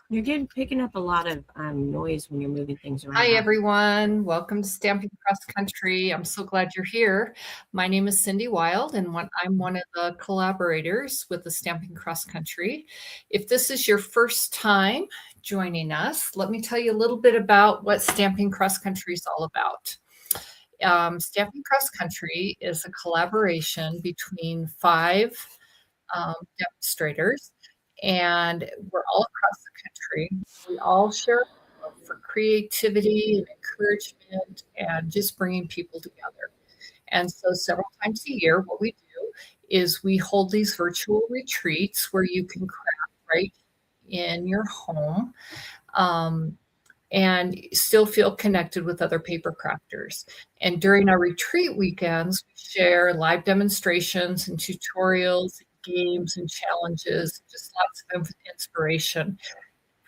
Picking up a lot of noise when you're moving things Hi, around. everyone. Welcome to Stamping Cross Country. I'm so glad you're here. My name is Cyndy Wild, and I'm one of the collaborators with the Stamping Cross Country. If this is your first time joining us, let me tell you a little bit about what Stamping Cross Country is all about. Stamping Cross Country is a collaboration between five demonstrators, and we're all across the country. We all share a love for creativity and encouragement and just bringing people together. And so, several times a year, what we do is we hold these virtual retreats where you can craft right in your home. Um, and still feel connected with other paper crafters. And during our retreat weekends, we share live demonstrations and tutorials, games and challenges, just lots of inspiration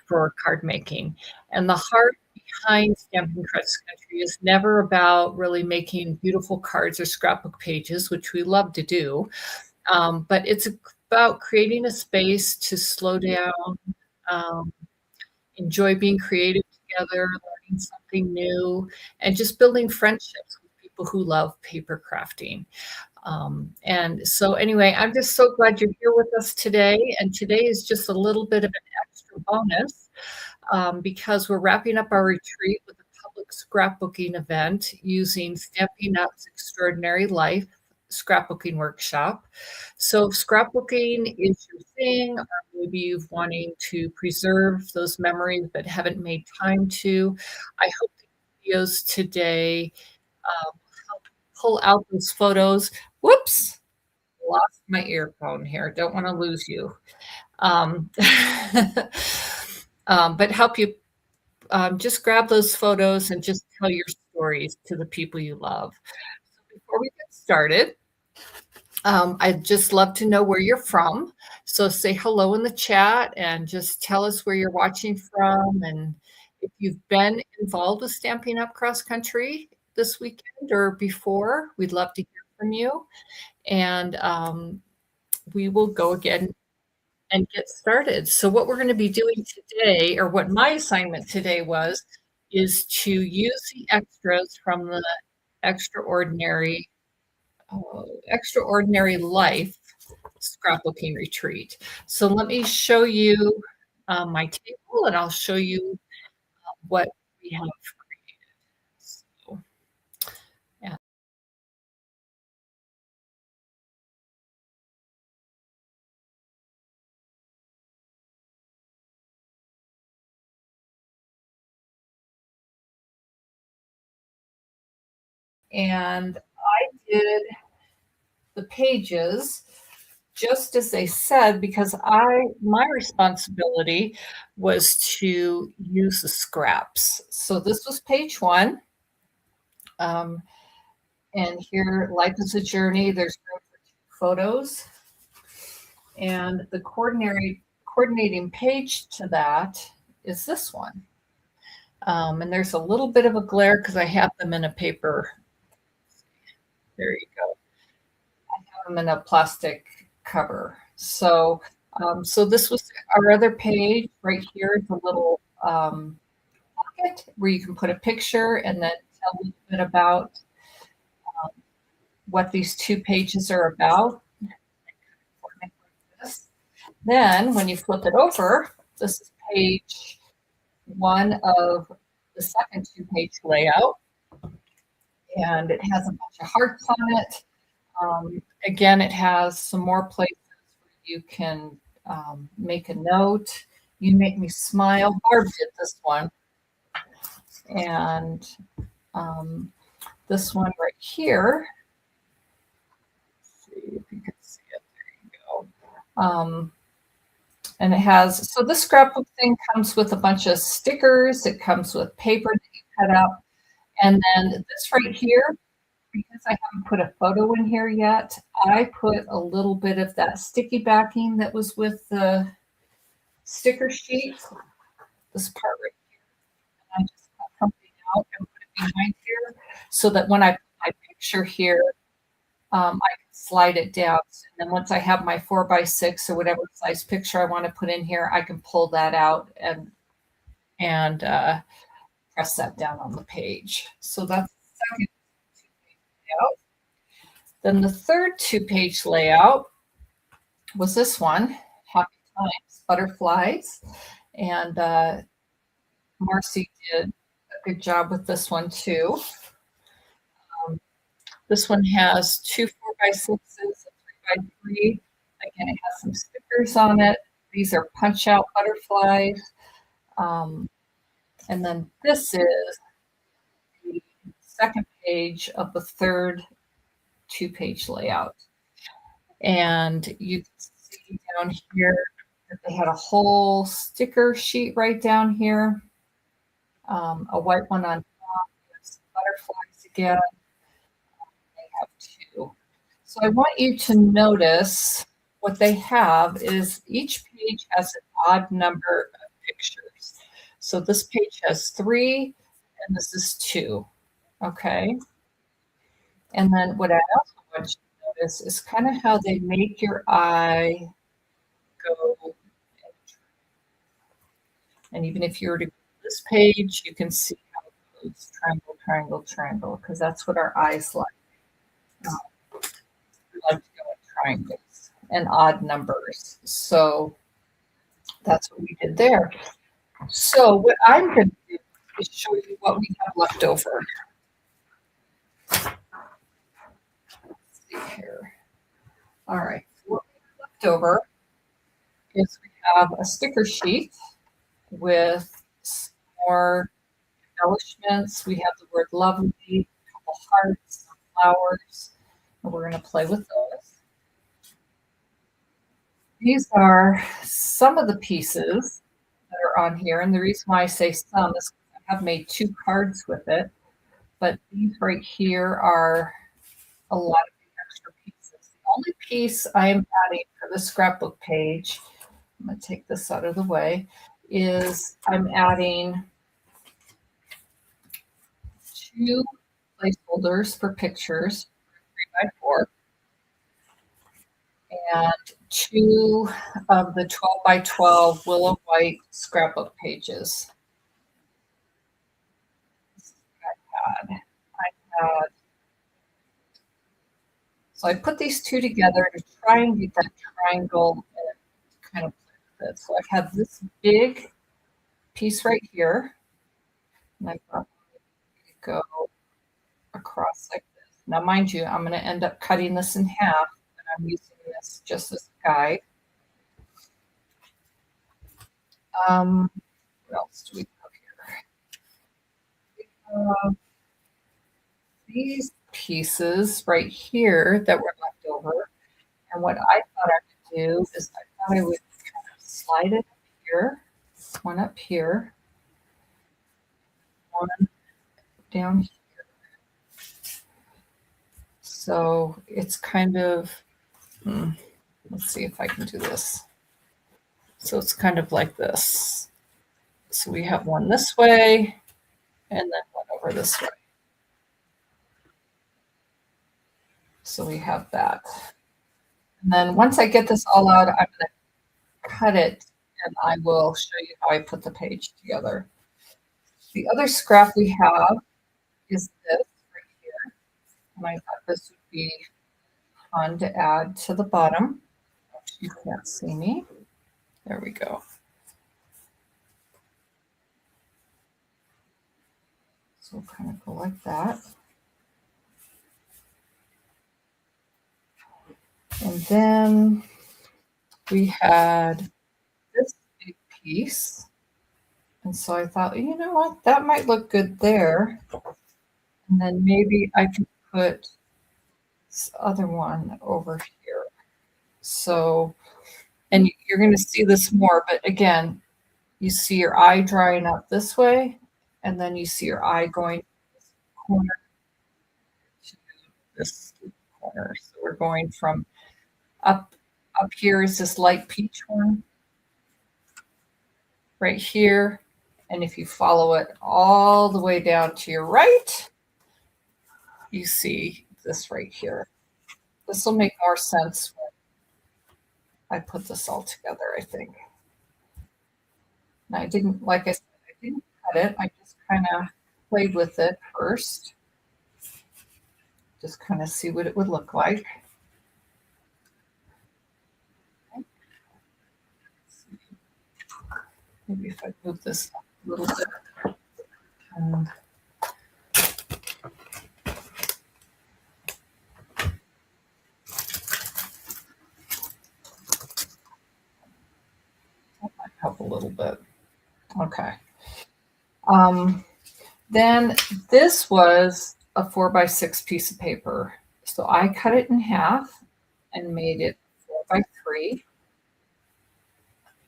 for card making. And the heart behind Stamping Cross Country is never about really making beautiful cards or scrapbook pages, which we love to do, but it's about creating a space to slow down, um, enjoy being creative together, learning something new, and just building friendships with people who love paper crafting. And so, anyway, I'm just so glad you're here with us today. And today is just a little bit of an extra bonus because we're wrapping up our retreat with a public scrapbooking event using Stampin' Up's Extraordinary Life Scrapbooking Workshop. So, if scrapbooking is your thing, or maybe you've wanting to preserve those memories but haven't made time to, I hope the videos today help pull out those photos. Whoops, lost my earphone here. Don't want to lose you. Um, but help you just grab those photos and just tell your stories to the people you love. So before we get started, I'd just love to know where you're from. So say hello in the chat and just tell us where you're watching from. And if you've been involved with Stamping Up Cross Country this weekend or before, we'd love to hear from you. And we will go again and get started. So what we're going to be doing today, or what my assignment today was, is to use the extras from the Extraordinary Extraordinary Life Scrapbooking Retreat. So let me show you my table, and I'll show you what we have created. So, yeah. And I did the pages just as they said, because my responsibility was to use the scraps. So this was page 1. Um, and here, life is a journey. There's room for 2 photos. And the coordinating page to that is this one. And there's a little bit of a glare because I have them in a paper. There you go. I have them in a plastic cover. So this was our other page right here. It's a little pocket where you can put a picture and then tell a little bit about what these 2 pages are about. Then when you flip it over, this is page 1 of the second 2-page layout. And it has a bunch of hearts on it. Again, it has some more places where you can make a note. You make me smile. Barb did this one. And this one right here. Let's see if you can see it. There you go. And it has, so this scrapbook thing comes with a bunch of stickers. It comes with paper that you cut out. And then this right here, because I haven't put a photo in here yet, I put a little bit of that sticky backing that was with the sticker sheet. This part right here. And I just cut something out and put it behind here so that when I put my picture here, I can slide it down. And then once I have my 4x6 or whatever size picture I want to put in here, I can pull that out and press that down on the page. So that's the second two-page layout. Then the third two-page layout was this one, Happy Times, Butterflies. And Marcy did a good job with this one too. This one has two 4x6s, a 3x3. Again, it has some stickers on it. These are punch-out butterflies. And then this is the second page of the third two-page layout. And you can see down here that they had a whole sticker sheet right down here. A white one on top. There's butterflies again. They have two. So I want you to notice what they have is each page has an odd number of pictures. So this page has 3 and this is 2. Okay. And then what I also want you to notice is kind of how they make your eye go. And even if you were to go to this page, you can see how it goes triangle, triangle, triangle, because that's what our eyes like. We like to go in triangles and odd numbers. So that's what we did there. So what I'm going to do is show you what we have left over. Let's see here. All right. What we have left over is we have a sticker sheet with some more embellishments. We have the word lovely, a couple hearts, some flowers, and we're going to play with those. These are some of the pieces that are on here, and the reason why I say some is I have made 2 cards with it, but these right here are a lot of the extra pieces. The only piece I am adding for the scrapbook page, I'm going to take this out of the way, is I'm adding 2 placeholders for pictures, 3x4, and 2 of the 12x12 Willow White scrapbook pages. So I put these 2 together to try and get that triangle and kind of fit. So I have this big piece right here, and I'm going to go across like this. Now, mind you, I'm going to end up cutting this in half, and I'm using this just as a guide. What else do we have here? These pieces right here that were left over. And what I thought I would do is I thought I would kind of slide it up here, one up here, one down here. So it's kind of, let's see if I can do this. So it's kind of like this. So we have one this way and then one over this way. So we have that. And then once I get this all out, I'm going to cut it and I will show you how I put the page together. The other scrap we have is this right here. And I thought this would be fun to add to the bottom. You can't see me. There we go. So we'll kind of go like that. And then we had this big piece. And so I thought, you know what, that might look good there. And then maybe I could put this other one over here. So, and you're going to see this more, but again, you see your eye drying up this way, and then you see your eye going this corner to this corner. So we're going from up here is this light peach one right here. And if you follow it all the way down to your right, you see this right here. This will make more sense when I put this all together, I think. And I didn't, like I said, I didn't cut it. I just kind of played with it first. Just kind of see what it would look like. Maybe if I move this up a little bit. That might help a little bit. Okay. Then this was a 4x6 piece of paper. So I cut it in half and made it 4x3.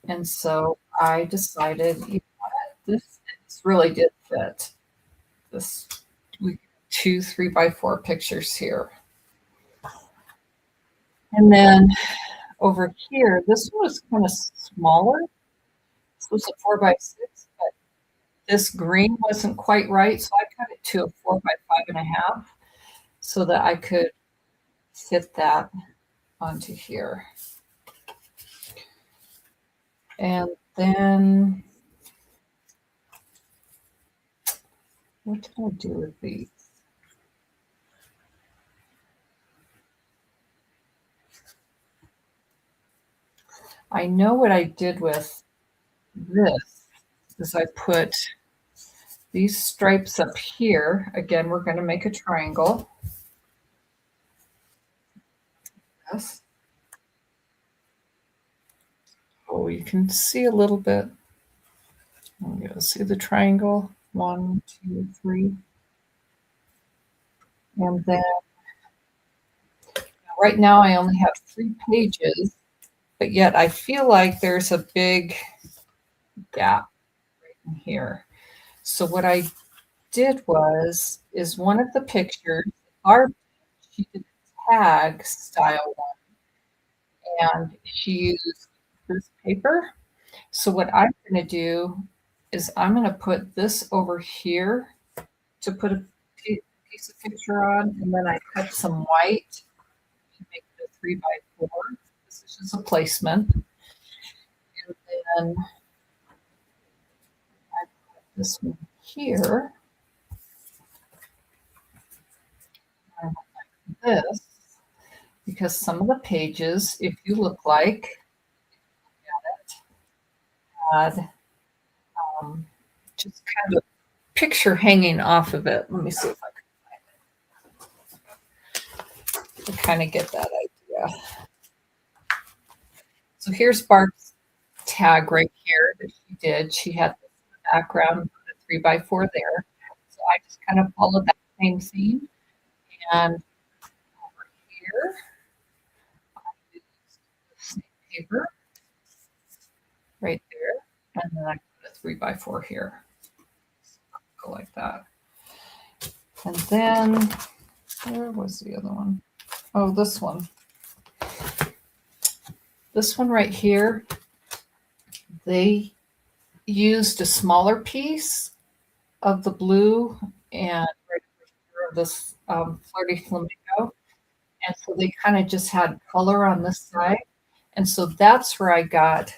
And so I decided, you know what, this really did fit. This, we 2 3x4 pictures here. And then over here, this was kind of smaller. This was a 4x6, but this green wasn't quite right, so I cut it to a 4x5.5 so that I could fit that onto here. And then, what did I do with these? I know what I did with this is I put these stripes up here. Again, we're going to make a triangle. Yes. Oh, you can see a little bit. There we go. See the triangle? 1, 2, 3. And then right now I only have 3 pages, but yet I feel like there's a big gap right in here. So what I did is one of the pictures, she did a tag style one, and she used this paper. So what I'm going to do is I'm going to put this over here to put a piece of picture on, and then I cut some white to make it a 3x4. This is just a placement. And then I put this one here. I went like this because some of the pages, if you look like, had just kind of a picture hanging off of it. Let me see if I can find it to kind of get that idea. So here's Barb's tag right here that she did. She had this background, put a 3x4 there. So I just kind of followed that same theme. And over here, I used the same paper right there. And then I put a 3x4 here. Go like that. And then, where was the other one? Oh, this one. This one right here, they used a smaller piece of the blue and right over here, this flirty flamingo. And so they kind of just had color on this side. And so that's where I got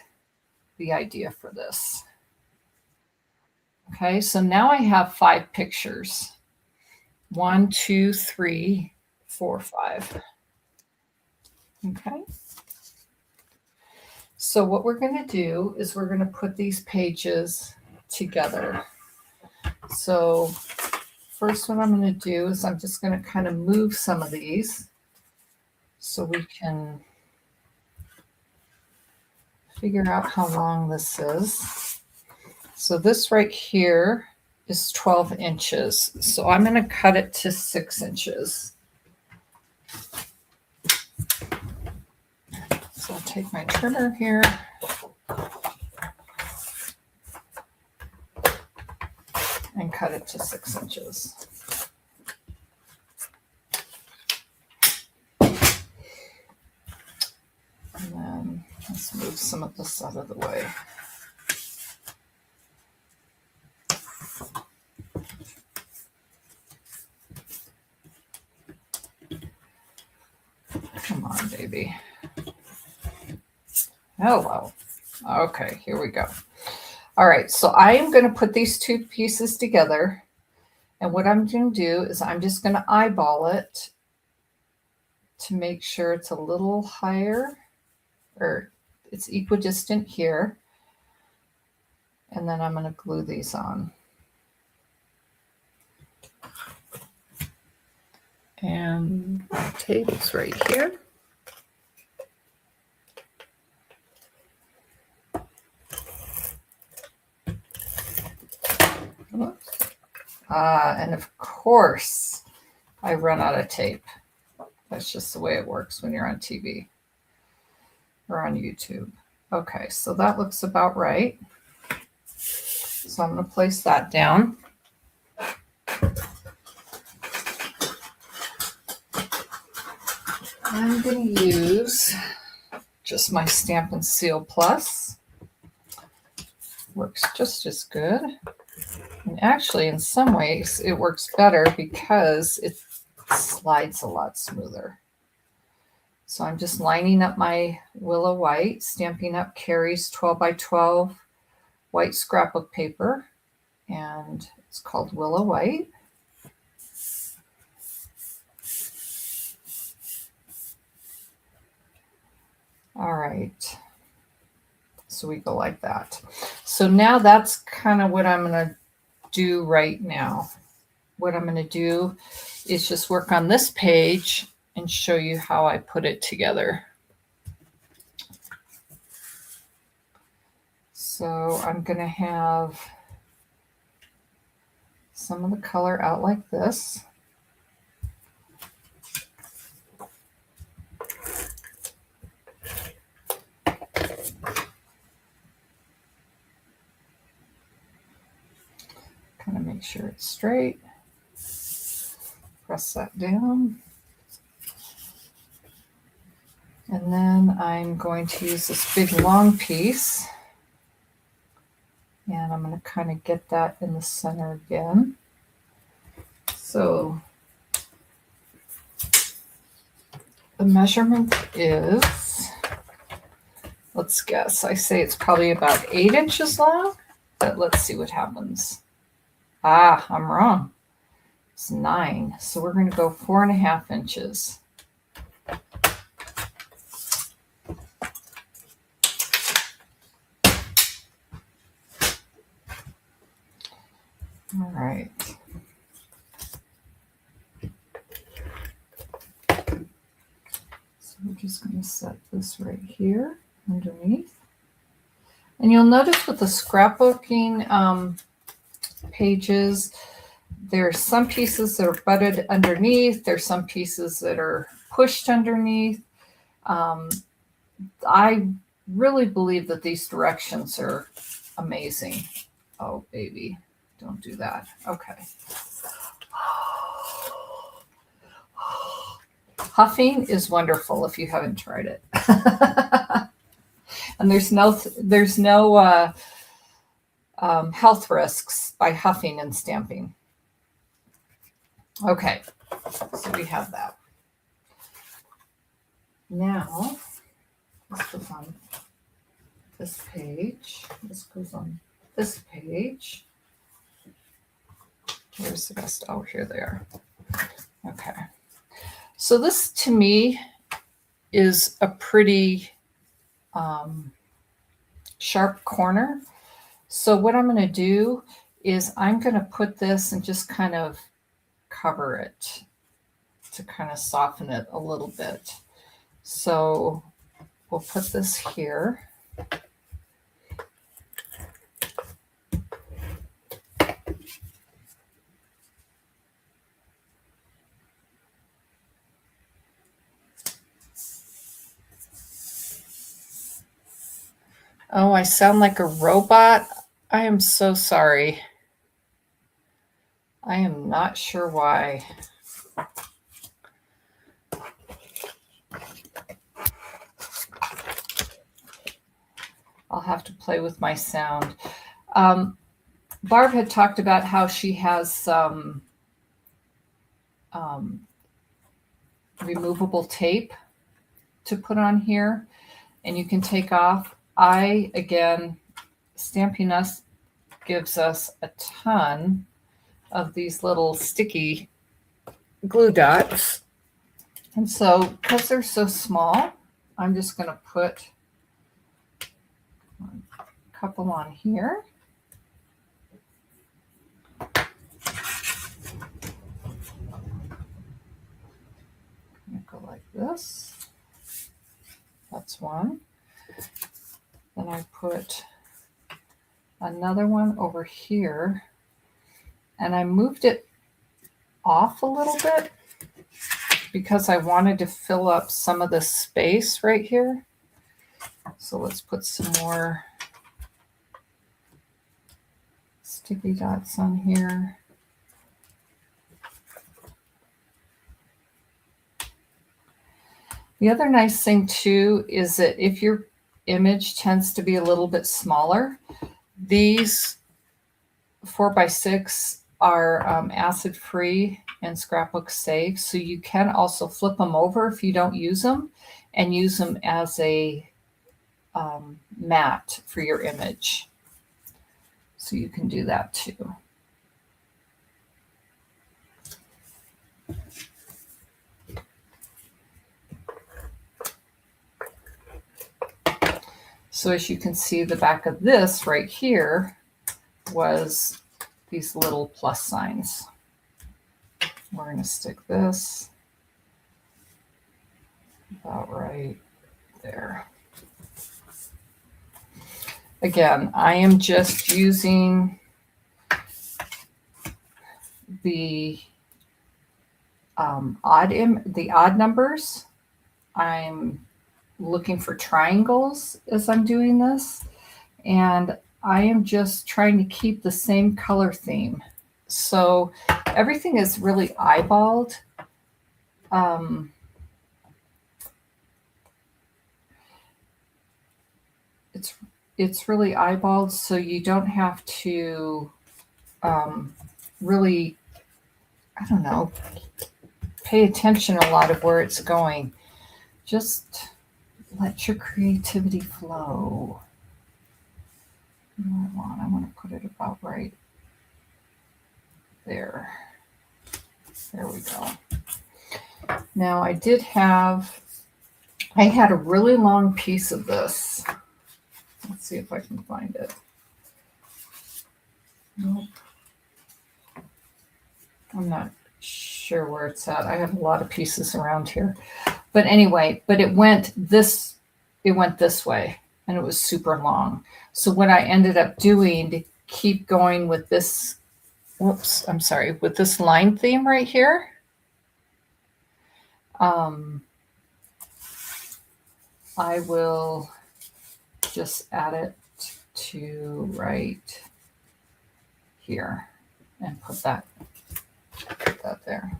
the idea for this. Okay, so now I have 5 pictures. 1, 2, 3, 4, 5. Okay. So what we're going to do is we're going to put these pages together. So first what I'm going to do is I'm just going to kind of move some of these so we can figure out how long this is. So this right here is 12 inches. So I'm going to cut it to 6 inches. So I'll take my trimmer here. And cut it to 6 inches. And then let's move some of this out of the way. on, baby. Hello. Okay, here we go. All right, so I am going to put these two pieces together. And what I'm going to do is I'm just going to eyeball it to make sure it's a little higher, or it's equidistant here. And then I'm going to glue these on. And my tape is right here. And of course, I run out of tape. That's just the way it works when you're on TV or on YouTube. Okay, so that looks about right. So I'm going to place that down. I'm going to use just my Stamp and Seal Plus. Works just as good. And actually, in some ways, it works better because it slides a lot smoother. So I'm just lining up my Willow White, Stampin' Up! Carrie's 12 by 12 white scrapbook paper. And it's called Willow White. All right. So we go like that. So now that's kind of what I'm going to do right now. What I'm going to do is just work on this page and show you how I put it together. So I'm going to have some of the color out like this. Kind of make sure it's straight. Press that down. And then I'm going to use this big long piece. And I'm going to kind of get that in the center again. So the measurement is, let's guess, I say it's probably about 8 inches long, but let's see what happens. Ah, I'm wrong. It's 9. So we're going to go 4.5 inches. All right. So we're just going to set this right here underneath. And you'll notice with the scrapbooking pages, there's some pieces that are butted underneath. There's some pieces that are pushed underneath. I really believe that these directions are amazing. Oh, baby, don't do that. Okay. Huffing is wonderful if you haven't tried it. And there's no health risks by huffing and stamping. Okay, so we have that. Now, this goes on this page. This goes on this page. Where's the rest? Oh, here they are. Okay. So this, to me, is a pretty sharp corner. So what I'm going to do is I'm going to put this and just kind of cover it to kind of soften it a little bit. So we'll put this here. Oh, I sound like a robot. I am so sorry. I am not sure why. I'll have to play with my sound. Barb had talked about how she has some removable tape to put on here, and you can take off. Again, Stampin' Us gives us a ton of these little sticky glue dots. And so, because they're so small, I'm just going to put a couple on here. Go like this. That's one. Then I put another one over here, and I moved it off a little bit because I wanted to fill up some of the space right here. So let's put some more sticky dots on here. The other nice thing too is that if your image tends to be a little bit smaller, these 4x6 are acid-free and scrapbook safe. So you can also flip them over if you don't use them and use them as a mat for your image. So you can do that too. So as you can see, the back of this right here was these little plus signs. We're going to stick this about right there. Again, I am just using the odd numbers. I'm looking for triangles as I'm doing this, and I am just trying to keep the same color theme. So everything is really eyeballed. It's really eyeballed, so you don't have to really, I don't know, pay attention a lot of where it's going. Just let your creativity flow. I want to put it about right there. There we go. Now I had a really long piece of this. Let's see if I can find it. Nope. I'm not sure where it's at. I have a lot of pieces around here. But anyway, it went this way, and it was super long. So what I ended up doing to keep going with this, with this line theme right here, I will just add it to right here and put that there.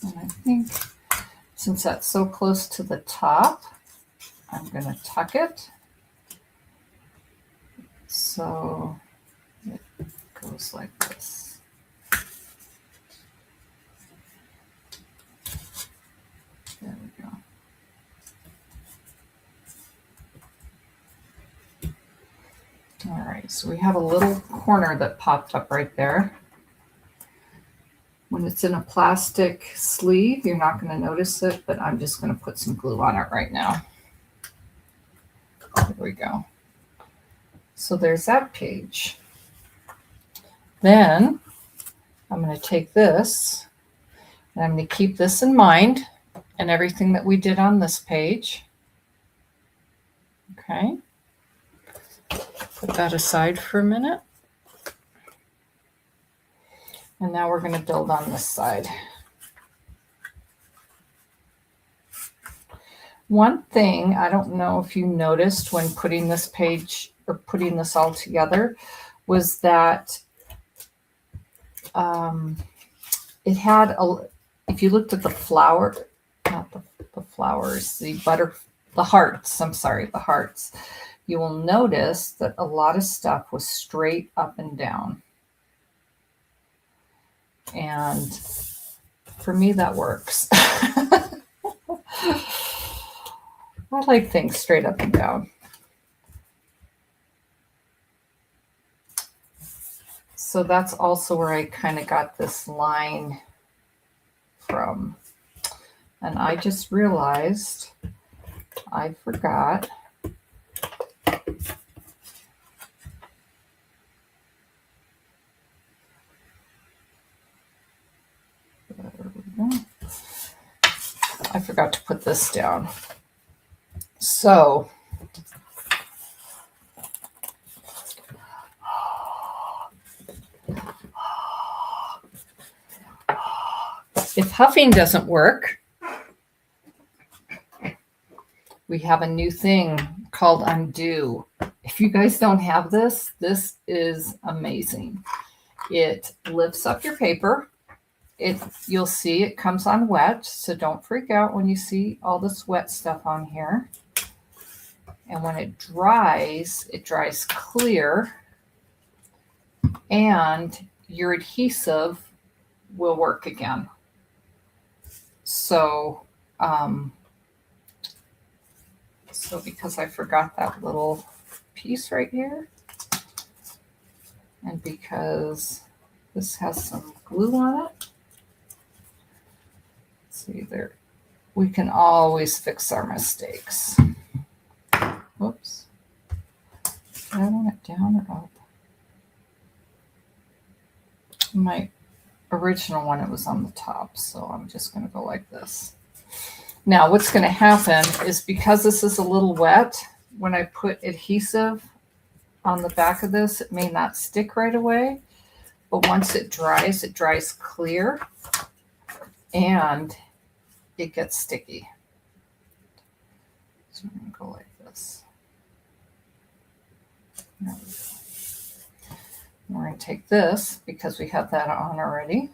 And I think since that's so close to the top, I'm going to tuck it so it goes like this. There we go. All right, so we have a little corner that popped up right there. When it's in a plastic sleeve, you're not going to notice it, but I'm just going to put some glue on it right now. There we go. So there's that page. Then I'm going to take this, and I'm going to keep this in mind and everything that we did on this page. Okay. Put that aside for a minute. And now we're going to build on this side. One thing, I don't know if you noticed when putting this page or putting this all together, was that it had if you looked at the flower, not the flowers, the hearts, the hearts, you will notice that a lot of stuff was straight up and down. And for me, that works. I like things straight up and down. So that's also where I kind of got this line from. And I just realized I forgot. I forgot to put this down. So if huffing doesn't work, we have a new thing called undo. If you guys don't have this, this is amazing. It lifts up your paper. You'll see it comes on wet, so don't freak out when you see all this wet stuff on here. And when it dries clear, and your adhesive will work again. So, because I forgot that little piece right here, and because this has some glue on it, see there, we can always fix our mistakes. Whoops. Did I want it down or up? My original one, it was on the top, so I'm just going to go like this. Now, what's going to happen is because this is a little wet, when I put adhesive on the back of this, it may not stick right away, but once it dries clear, and it gets sticky. So I'm going to go like this. There we go. We're going to take this, because we have that on already.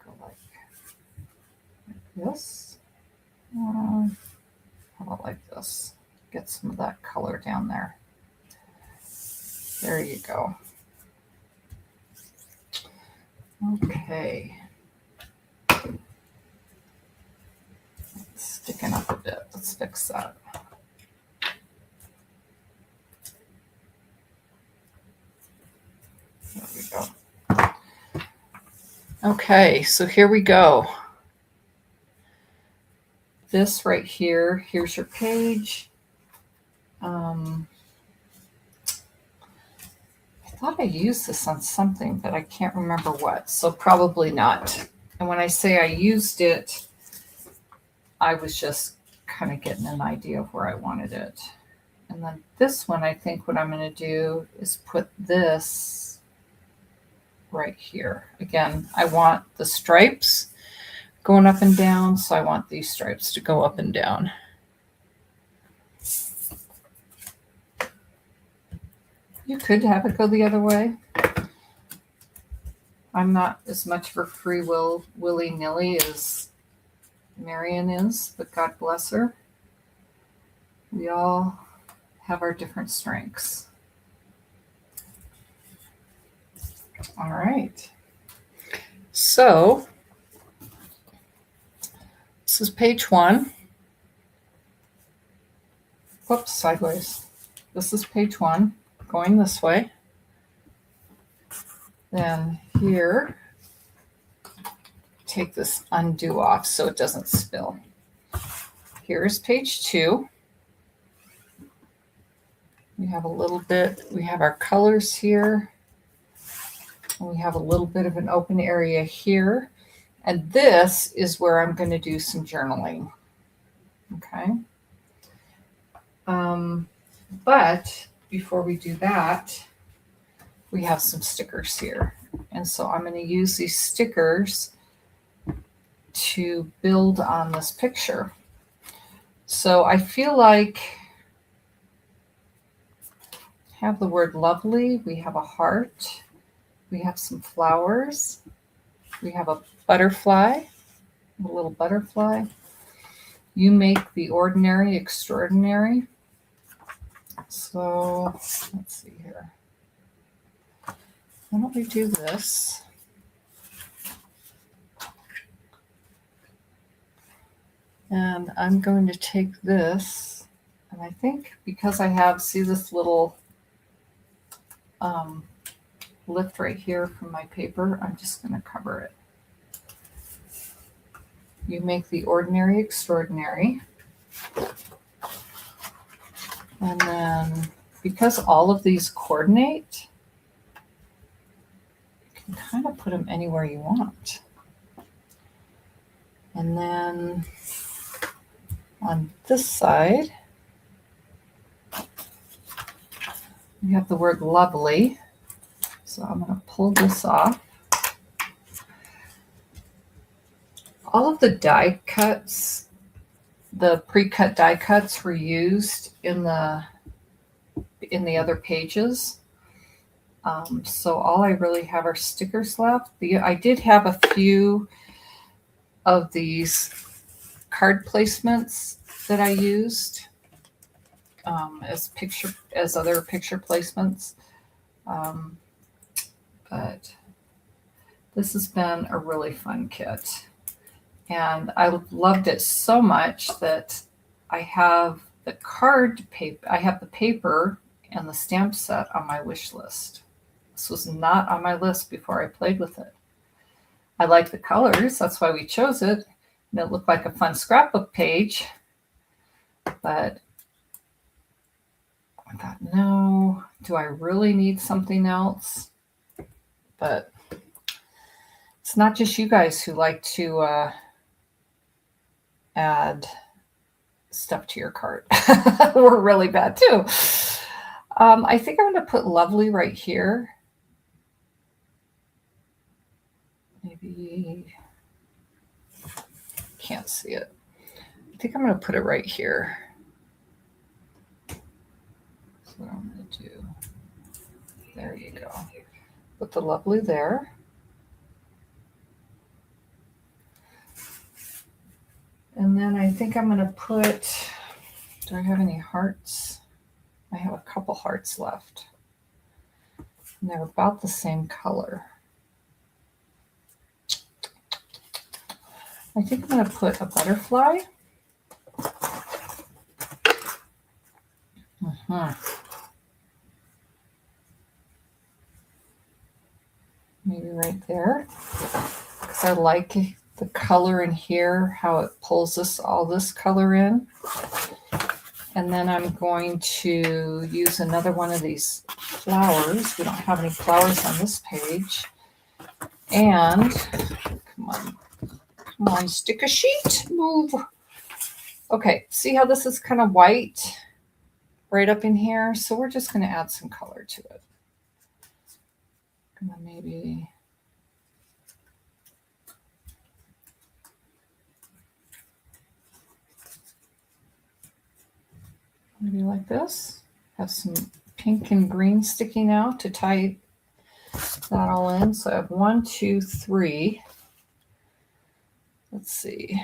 Go like this. How about like this? Get some of that color down there. There you go. Okay. It's sticking up a bit. Let's fix that. There we go. Okay, so here we go. This right here, here's your page. I thought I used this on something, but I can't remember what, so probably not. And when I say I used it, I was just kind of getting an idea of where I wanted it. And then this one, I think what I'm going to do is put this right here. Again, I want the stripes going up and down, so I want these stripes to go up and down. You could have it go the other way. I'm not as much for free will willy-nilly as Marion is, but God bless her. We all have our different strengths. All right. So this is page 1. Whoops, sideways. This is page 1, going this way. Then here, take this undo off so it doesn't spill. Here's page 2. We have a little bit, we have our colors here. And we have a little bit of an open area here. And this is where I'm going to do some journaling. Okay. But before we do that, we have some stickers here. And so I'm going to use these stickers to build on this picture. So I feel like I have the word lovely. We have a heart. We have some flowers. We have a butterfly, a little butterfly. You make the ordinary extraordinary. So let's see here. why don't we do this? And I'm going to take this, and I think because I have, see this little lift right here from my paper, I'm just going to cover it. You make the ordinary extraordinary. And then because all of these coordinate, you can kind of put them anywhere you want. And then on this side, we have the word lovely. So I'm going to pull this off. All of the die cuts, the pre-cut die cuts were used in the other pages. So all I really have are stickers left. I did have a few of these card placements that I used as other picture placements. But this has been a really fun kit. And I loved it so much that I have the card paper, I have the paper and the stamp set on my wish list. This was not on my list before I played with it. I like the colors, that's why we chose it. And it looked like a fun scrapbook page. But I thought, no, do I really need something else? But it's not just you guys who like to add stuff to your cart. We're really bad too. I think I'm going to put lovely right here. Maybe can't see it. I think I'm going to put it right here. That's what I'm going to do. There you go. Put the lovely there. And then I think I'm going to put, do I have any hearts? I have a couple hearts left. And they're about the same color. I think I'm going to put a butterfly. Maybe right there. Because I like the color in here, how it pulls all this color in. And then I'm going to use another one of these flowers. We don't have any flowers on this page. And come on, stick a sheet, move. Okay, see how this is kind of white right up in here? So we're just going to add some color to it. Maybe like this. Have some pink and green sticking out to tie that all in. So I have 1, 2, 3. Let's see.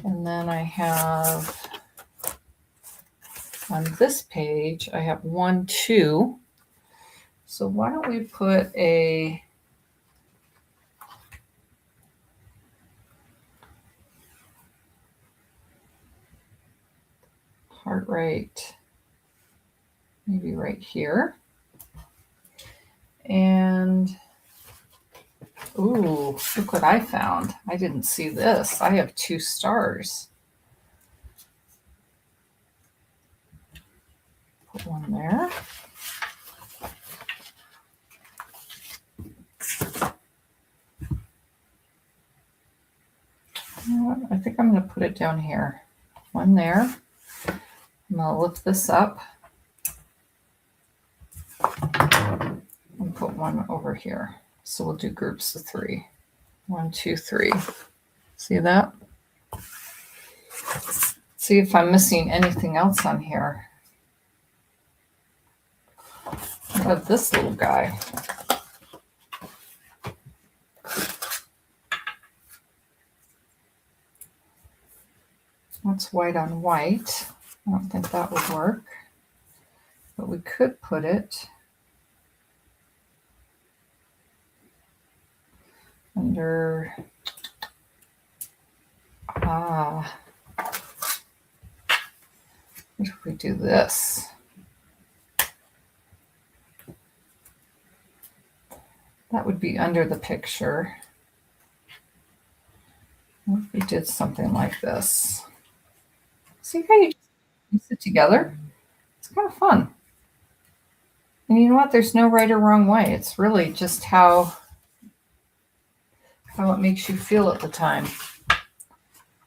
And then I have on this page, I have 1, 2. So why don't we put a heart right, maybe right here. And, ooh, look what I found. I didn't see this. I have 2 stars. Put one there. You know what? I think I'm going to put it down here. One there. I'm going to lift this up and put one over here. So we'll do groups of 3. 1, 2, 3. See that? See if I'm missing anything else on here. I have this little guy. That's white on white. I don't think that would work. But we could put it under, what if we do this? That would be under the picture. What if we did something like this? See how you piece it together? It's kind of fun. And you know what? There's no right or wrong way. It's really just how it makes you feel at the time.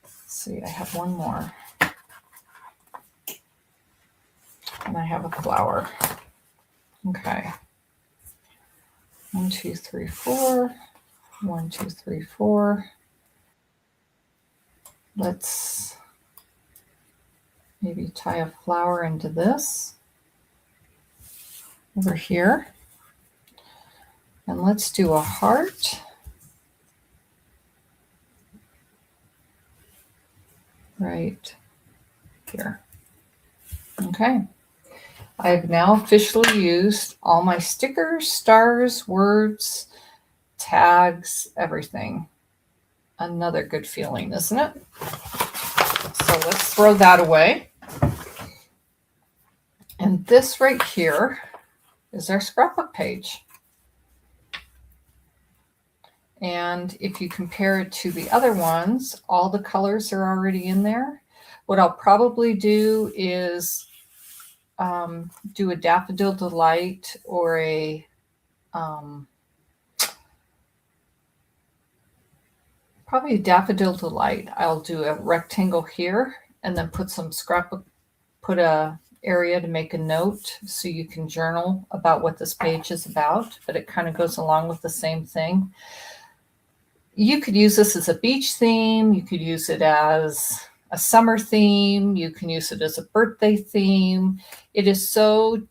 Let's see, I have one more. And I have a flower. Okay. 1, 2, 3, 4. 1, 2, 3, 4. Let's maybe tie a flower into this over here. And let's do a heart. Right here. Okay. I've now officially used all my stickers, stars, words, tags, everything. Another good feeling, isn't it? So let's throw that away. And this right here is our scrapbook page. And if you compare it to the other ones, all the colors are already in there. What I'll probably do is do a Daffodil Delight or a probably a Daffodil Delight. I'll do a rectangle here and then put some scrapbook, put a area to make a note so you can journal about what this page is about, but it kind of goes along with the same thing. You could use this as a beach theme. You could use it as a summer theme. You can use it as a birthday theme. It is so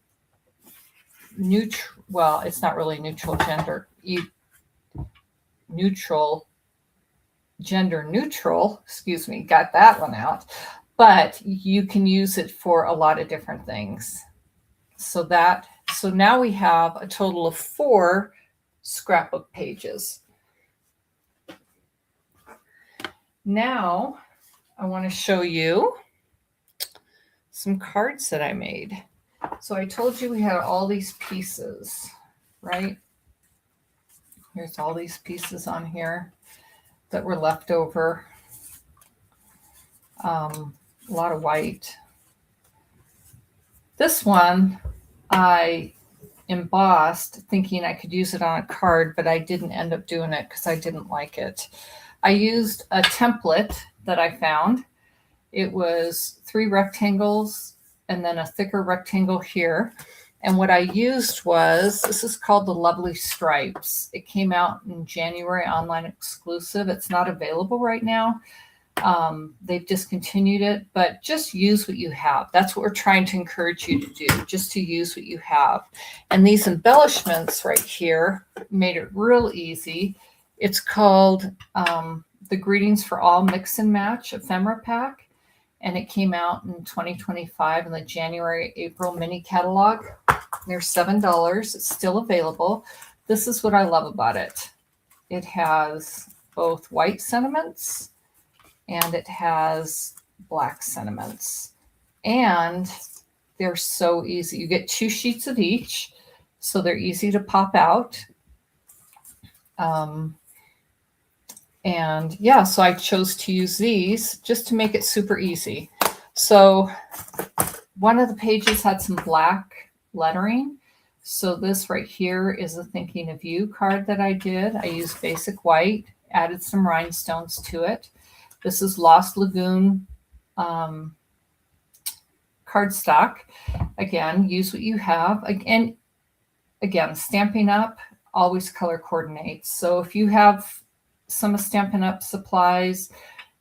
neutral. Well, it's not really neutral gender. Gender neutral, excuse me, got that one out. But you can use it for a lot of different things. So now we have a total of 4 scrapbook pages. Now I want to show you some cards that I made. So I told you we had all these pieces, right? Here's all these pieces on here that were left over. A lot of white. This one I embossed thinking I could use it on a card, but I didn't end up doing it because I didn't like it. I used a template that I found. It was 3 rectangles and then a thicker rectangle here. And what I used was, this is called the Lovely Stripes. It came out in January, online exclusive. It's not available right now. They've discontinued it, but just use what you have. That's what we're trying to encourage you to do, just to use what you have. And these embellishments right here made it real easy. It's called the Greetings for All Mix and Match Ephemera Pack. And it came out in 2025 in the January-April mini catalog. They're $7. It's still available. This is what I love about it. It has both white sentiments and it has black sentiments. And they're so easy. You get 2 sheets of each, so they're easy to pop out. And yeah, so I chose to use these just to make it super easy. So one of the pages had some black lettering. So this right here is a Thinking of You card that I did. I used basic white, added some rhinestones to it. This is Lost Lagoon cardstock. Again, use what you have. Again, Stampin' Up! Always color coordinates. So if you have some of Stampin' Up! Supplies,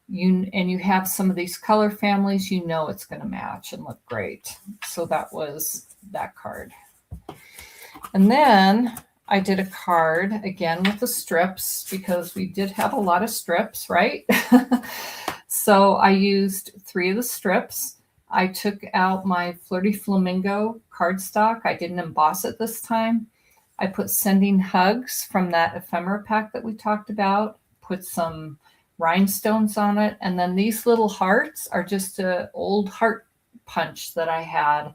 and you have some of these color families, you know it's going to match and look great. So that was that card. And then I did a card again with the strips because we did have a lot of strips, right? So I used 3 of the strips. I took out my Flirty Flamingo cardstock. I didn't emboss it this time. I put sending hugs from that ephemera pack that we talked about, put some rhinestones on it. And then these little hearts are just an old heart punch that I had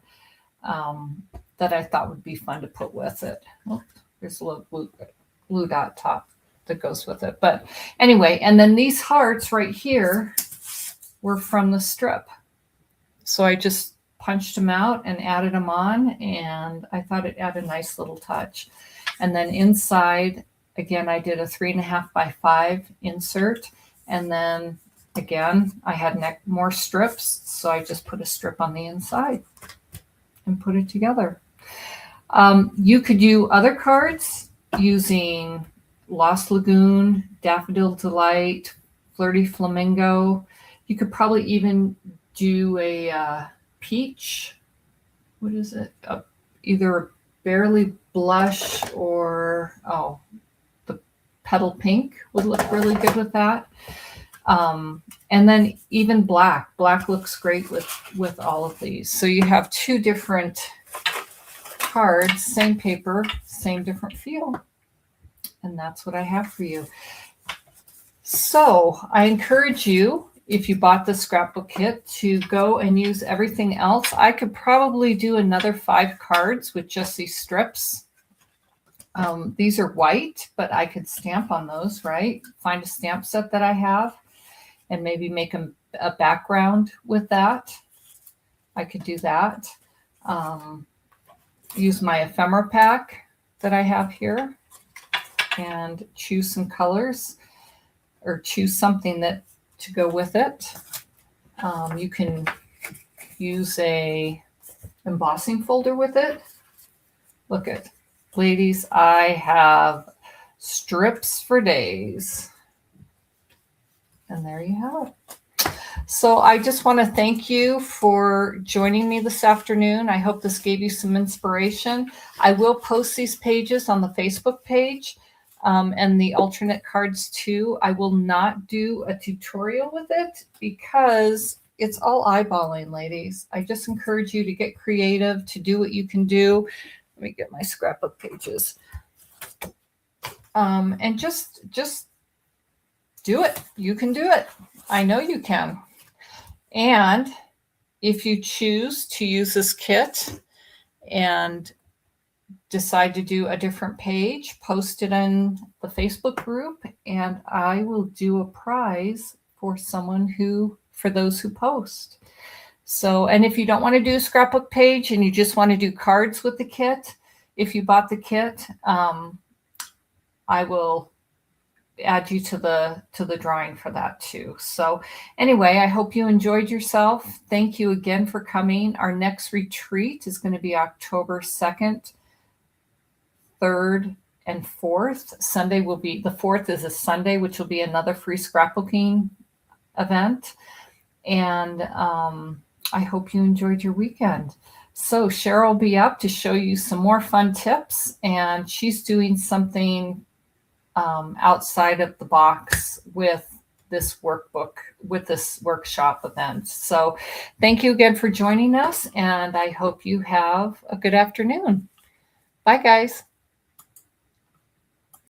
that I thought would be fun to put with it. Oh, there's a little blue dot top that goes with it. But anyway, and then these hearts right here were from the strip. So I just punched them out and added them on, and I thought it added a nice little touch. And then inside, again, I did a 3.5 by 5 insert. And then again, I had more strips. So I just put a strip on the inside and put it together. You could do other cards using Lost Lagoon, Daffodil Delight, Flirty Flamingo. You could probably even do a peach. What is it? Either a Barely Blush or, the Petal Pink would look really good with that. And then even black. Black looks great with all of these. So you have 2 different cards, same paper, same different feel. And that's what I have for you. So I encourage you, if you bought the scrapbook kit, to go and use everything else. I could probably do another 5 cards with just these strips. These are white, but I could stamp on those, right? Find a stamp set that I have and maybe make a background with that. I could do that. Use my ephemera pack that I have here and choose some colors or choose something to go with it. You can use a embossing folder with it. Look at, ladies, I have strips for days. And there you have it. So I just want to thank you for joining me this afternoon. I hope this gave you some inspiration. I will post these pages on the Facebook page and the alternate cards too. I will not do a tutorial with it because it's all eyeballing, ladies. I just encourage you to get creative, to do what you can do. Let me get my scrapbook pages. And just do it. You can do it. I know you can. And if you choose to use this kit and decide to do a different page, post it in the Facebook group, and I will do a prize for for those who post. So, and if you don't want to do a scrapbook page and you just want to do cards with the kit, if you bought the kit, I will add you to the drawing for that too. So anyway, I hope you enjoyed yourself. Thank you again for coming. Our next retreat is going to be October 2nd, 3rd, and 4th. Sunday will be, the 4th is a Sunday, which will be another free scrapbooking event. And I hope you enjoyed your weekend. So Cheryl will be up to show you some more fun tips, and she's doing something outside of the box with this workbook, with this workshop event. So thank you again for joining us, and I hope you have a good afternoon. Bye, guys.